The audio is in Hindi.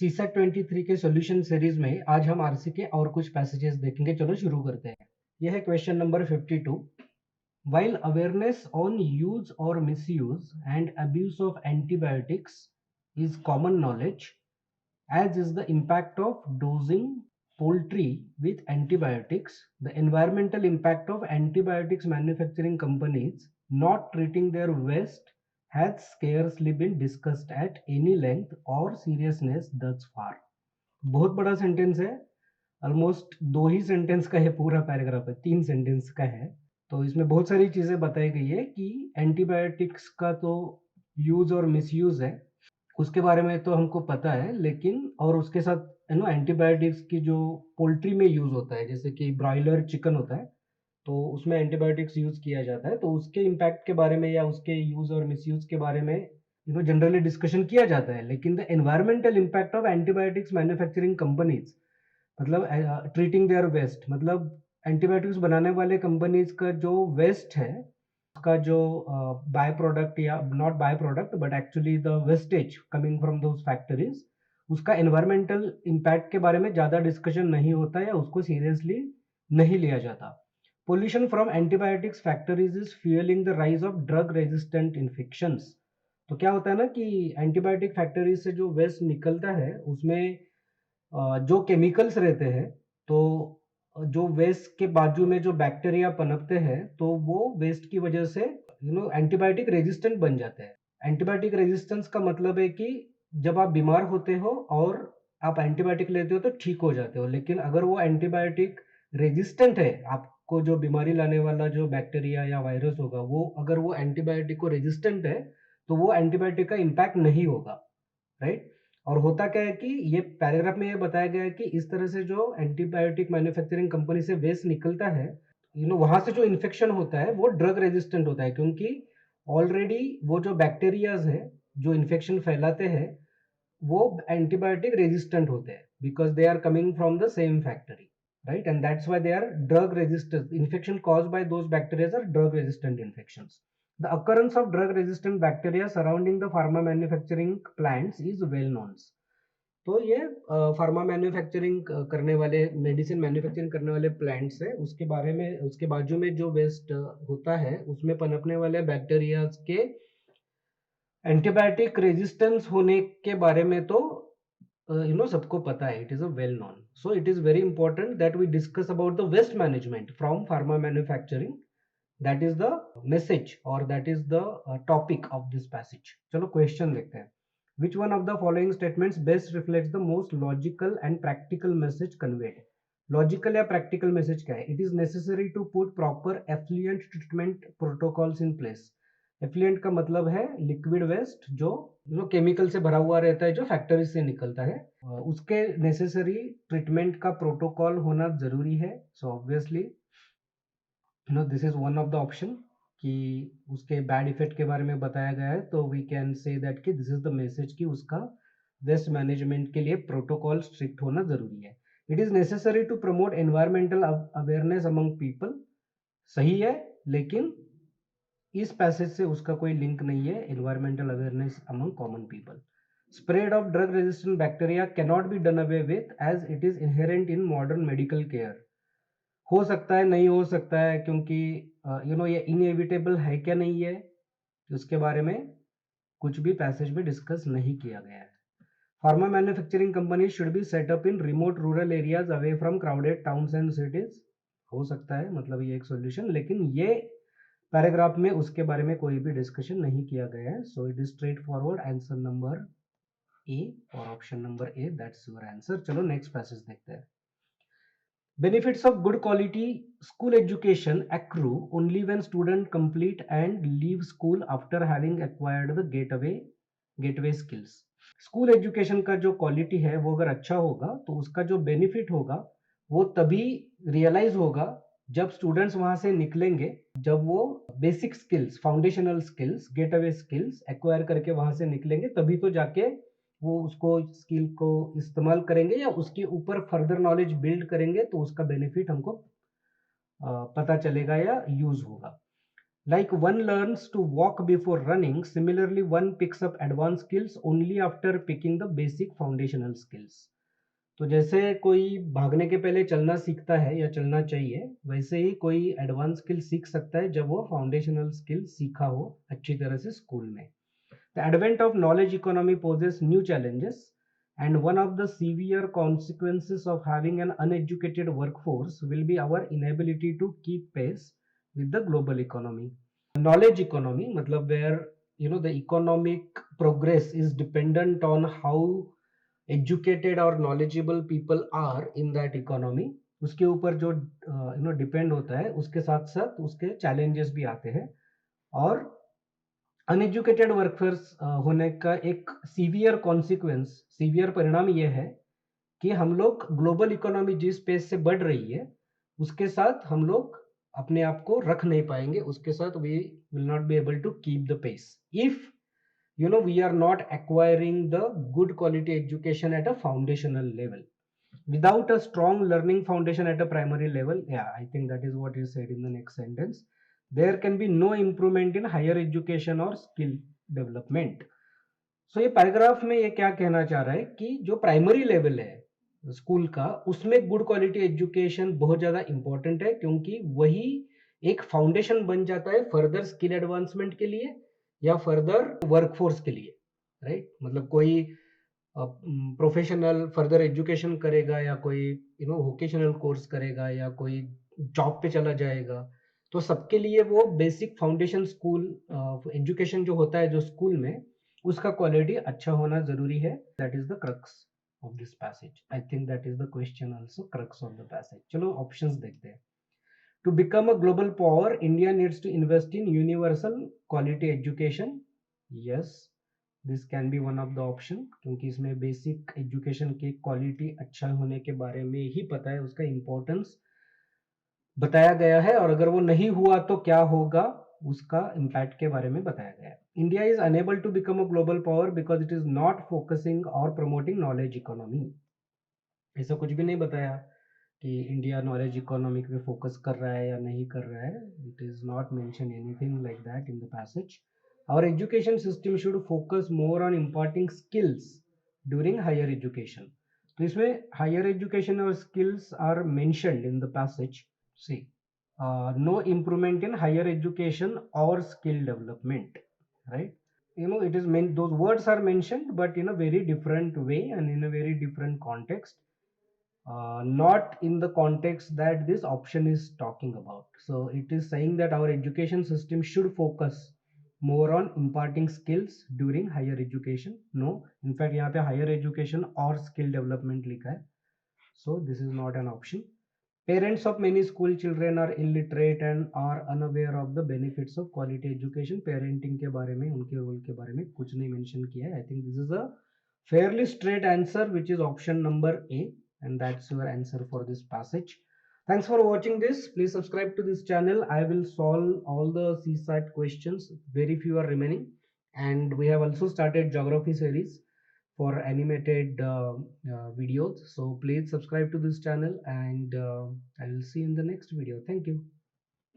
सीसेट 23 के सॉल्यूशन सीरीज में आज हम आरसी के और कुछ पैसेजेस देखेंगे। चलो शुरू करते हैं। यह है question number 52। While awareness on use or misuse and abuse of antibiotics is common knowledge, as is the impact of dosing poultry with antibiotics, the environmental impact of antibiotics manufacturing companies not treating their waste has scarcely been discussed at any length or seriousness thus far. बहुत बड़ा सेंटेंस है, ऑलमोस्ट 2 ही सेंटेंस का ये पूरा पैराग्राफ है, 3 सेंटेंस का है। तो इसमें बहुत सारी चीजें बताई गई है कि एंटीबायोटिक्स का तो यूज और मिसयूज है, उसके बारे में तो हमको पता है, लेकिन और उसके साथ एंटीबायोटिक्स की जो पोल्ट्री में यूज होता है, जैसे कि ब्रॉयलर चिकन होता है, तो उसमें एंटीबायोटिक्स यूज किया जाता है, तो उसके इम्पैक्ट के बारे में या उसके यूज और मिसयूज के बारे में जनरली डिस्कशन किया जाता है। लेकिन the environmental impact of antibiotics manufacturing companies, मतलब ट्रीटिंग देयर वेस्ट, मतलब एंटीबायोटिक्स बनाने वाले कंपनीज का जो वेस्ट है, उसका जो बाय प्रोडक्ट या not by product but actually the wastage coming from those factories, उसका एनवायरमेंटल इम्पैक्ट के बारे में ज्यादा डिस्कशन नहीं होता या उसको सीरियसली नहीं लिया जाता। Pollution from antibiotics factories is fuelling the rise of drug resistant infections. तो क्या होता है ना कि एंटीबायोटिक फैक्ट्रीज से जो वेस्ट निकलता है उसमें जो केमिकल्स रहते हैं, तो जो वेस्ट के बाजू में जो बैक्टीरिया पनपते हैं, तो वो वेस्ट की वजह से एंटीबायोटिक रेजिस्टेंट बन जाते हैं। एंटीबायोटिक रेजिस्टेंस का मतलब है कि जब आप बीमार होते हो और आप एंटीबायोटिक लेते हो तो ठीक हो जाते हो, लेकिन अगर वो एंटीबायोटिक रेजिस्टेंट है, आपको जो बीमारी लाने वाला जो बैक्टीरिया या वायरस होगा, वो अगर वो एंटीबायोटिक को रेजिस्टेंट है, तो वो एंटीबायोटिक का इम्पैक्ट नहीं होगा, राइट। और होता क्या है कि ये पैराग्राफ में ये बताया गया है कि इस तरह से जो एंटीबायोटिक मैन्युफैक्चरिंग कंपनी से वेस्ट निकलता है, वहां से जो इन्फेक्शन होता है वो ड्रग रेजिस्टेंट होता है, क्योंकि ऑलरेडी वो जो बैक्टीरियाज है जो इन्फेक्शन फैलाते हैं, वो एंटीबायोटिक रेजिस्टेंट होते हैं, because they are coming from the same factory, right? And that's why they are drug resistant. Infection caused by those bacteria are drug resistant infections. The occurrence of drug resistant bacteria surrounding the pharma manufacturing plants is well known. तो ये फार्मा मैन्युफैक्चरिंग करने वाले, मेडिसिन मैन्युफैक्चरिंग करने वाले प्लांट्स है, उसके बारे में, उसके बाजू में जो वेस्ट होता है उसमें पनपने वाले बैक्टीरिया के एंटीबायोटिक रेजिस्टेंस होने के बारे में तो सबको पता है, it is a well known. So it is very important that we discuss about the waste management from pharma manufacturing. That is the message और that is the topic of this passage. चलो क्वेश्चन देखते हैं। Which one of the following statements best reflects the most logical and practical message conveyed. Logical या प्रैक्टिकल मैसेज क्या है? It is necessary to put proper effluent treatment protocols in place. Effluent का मतलब है लिक्विड वेस्ट, जो केमिकल से भरा हुआ रहता है, जो फैक्ट्री से निकलता है, उसके नेसेसरी ट्रीटमेंट का प्रोटोकॉल होना जरूरी है। So obviously this is one of the option कि उसके बैड इफेक्ट के बारे में बताया गया है, तो वी कैन से दैट कि दिस इज द मैसेज कि उसका वेस्ट मैनेजमेंट के लिए प्रोटोकॉल स्ट्रिक्ट होना जरूरी है। It is necessary to promote environmental awareness among people. सही है, लेकिन इस पैसेज से उसका कोई लिंक नहीं है, environmental awareness among common people. Spread of drug resistant bacteria can not be done away with as it is inherent in modern medical care. हो सकता है, नहीं हो सकता है, क्योंकि ये इनएविटेबल है क्या नहीं है, उसके बारे में कुछ भी पैसेज में डिस्कस नहीं किया गया है। Pharma manufacturing company should be set up in remote rural areas away from crowded towns and cities. हो सकता है, मतलब ये एक सॉल्यूशन, लेकिन ये पैराग्राफ में उसके बारे में कोई भी डिस्कशन नहीं किया गया है। So it is straightforward answer number A और option number A, that's your answer. चलो नेक्स्ट पैसेज देखते हैं। Benefits of good quality school education accrue only when students complete and leave school after having acquired the gateway skills. School education का जो क्वालिटी है वो अगर अच्छा होगा तो उसका जो बेनिफिट होगा वो तभी रियलाइज होगा जब स्टूडेंट्स वहां से निकलेंगे, जब वो basic skills, foundational skills, getaway skills acquire करके वहां से निकलेंगे, तभी तो जाके वो उसको स्किल को इस्तेमाल करेंगे या उसके ऊपर फर्दर नॉलेज बिल्ड करेंगे, तो उसका बेनिफिट हमको पता चलेगा या यूज होगा। Like one learns to walk before running, similarly one picks up advanced skills only after picking the basic foundational skills. तो जैसे कोई भागने के पहले चलना सीखता है या चलना चाहिए, वैसे ही कोई एडवांस स्किल सीख सकता है जब वो फाउंडेशनल स्किल सीखा हो अच्छी तरह से स्कूल में. The advent of knowledge economy poses new challenges, and one of the severe consequences of having an uneducated workforce will be our inability to keep pace with the global economy. Knowledge economy matlab where the economic progress is dependent on how educated or knowledgeable people are in that economy, उसके ऊपर जो डिपेंड होता है, उसके साथ साथ उसके challenges भी आते हैं. और अनएजुकेटेड वर्कफोर्स होने का एक सीवियर परिणाम ये है कि हम लोग ग्लोबल इकोनॉमी जिस पेस से बढ़ रही है उसके साथ हम लोग अपने आप को रख नहीं पाएंगे, उसके साथ we will not be able to keep the pace if we are not acquiring the good quality education at a foundational level. Without a strong learning foundation at a primary level, yeah, I think that is what is said in the next sentence, there can be no improvement in higher education or skill development. So ये पैराग्राफ में ये क्या कहना चाह रहा है कि जो प्राइमरी लेवल है स्कूल का, उसमें गुड क्वालिटी एजुकेशन बहुत ज़्यादा इंपॉर्टेंट है, क्योंकि वही एक फाउंडेशन बन जाता है फर्दर स्किल एडवांसमेंट के लिए या फर्दर वर्कफोर्स के लिए, राइट. मतलब कोई प्रोफेशनल फर्दर एजुकेशन करेगा या कोई वोकेशनल कोर्स करेगा या कोई जॉब पे चला जाएगा, तो सबके लिए वो बेसिक फाउंडेशन स्कूल एजुकेशन जो होता है जो स्कूल में, उसका क्वालिटी अच्छा होना जरूरी है. That is the crux of this passage. I think that is the question also, crux of the passage. चलो ऑप्शंस देखते हैं. To become a global power, India needs to invest in universal quality education. Yes, this can be one of the option, क्योंकि इसमें बेसिक एजुकेशन की क्वालिटी अच्छा होने के बारे में ही पता है, उसका इम्पोर्टेंस बताया गया है, और अगर वो नहीं हुआ तो क्या होगा उसका इम्पैक्ट के बारे में बताया गया है. India is unable to become a global power because it is not focusing or promoting knowledge economy. ऐसा कुछ भी नहीं बताया कि इंडिया नॉलेज इकोनॉमी पे फोकस कर रहा है या नहीं कर रहा है. It is not mention anything like that in the passage. Our education system should focus more on imparting skills during higher education. तो इसमें higher education और skills are mentioned in the passage. See, no improvement in higher education or skill development, right? It is meant, those words are mentioned, but in a very different way and in a very different context. Not in the context that this option is talking about. So it is saying that our education system should focus more on imparting skills during higher education. No, in fact यहाँ पे higher education और skill development लिखा है. So this is not an option. Parents of many school children are illiterate and are unaware of the benefits of quality education. Parenting के बारे में, उनके रोल के बारे में कुछ नहीं mention किया है. I think this is a fairly straight answer, which is option number A, and that's your answer for this passage. Thanks for watching this. Please subscribe to this channel. I will solve all the CSAT questions. Very few are remaining, and we have also started geography series for animated videos. So please subscribe to this channel, and I will see you in the next video. Thank you.